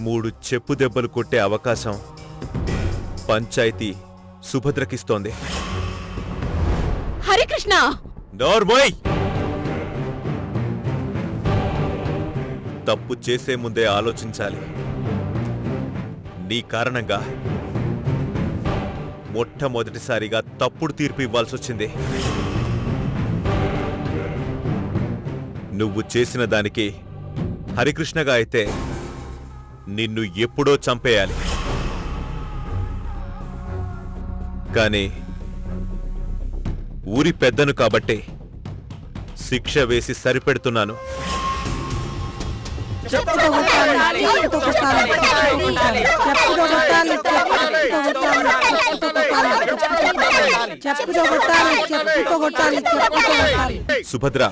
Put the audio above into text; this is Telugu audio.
3 చెప్పు దెబ్బలు కొట్టే అవకాశం పంచాయతీ సుభద్రకిస్తోంది. హరికృష్ణ, నోర్మోయ్! తప్పు చేసే ముందే ఆలోచించాలి. నీ కారణంగా మొట్టమొదటిసారిగా తప్పుడు తీర్పు ఇవ్వాల్సొచ్చింది. నువ్వు చేసిన దానికి హరికృష్ణగా అయితే నిన్ను ఎప్పుడో చంపేయాలి. కానీ ఊరి పెద్దను కాబట్టి శిక్ష వేసి సరిపెడుతున్నాను. సుభద్ర,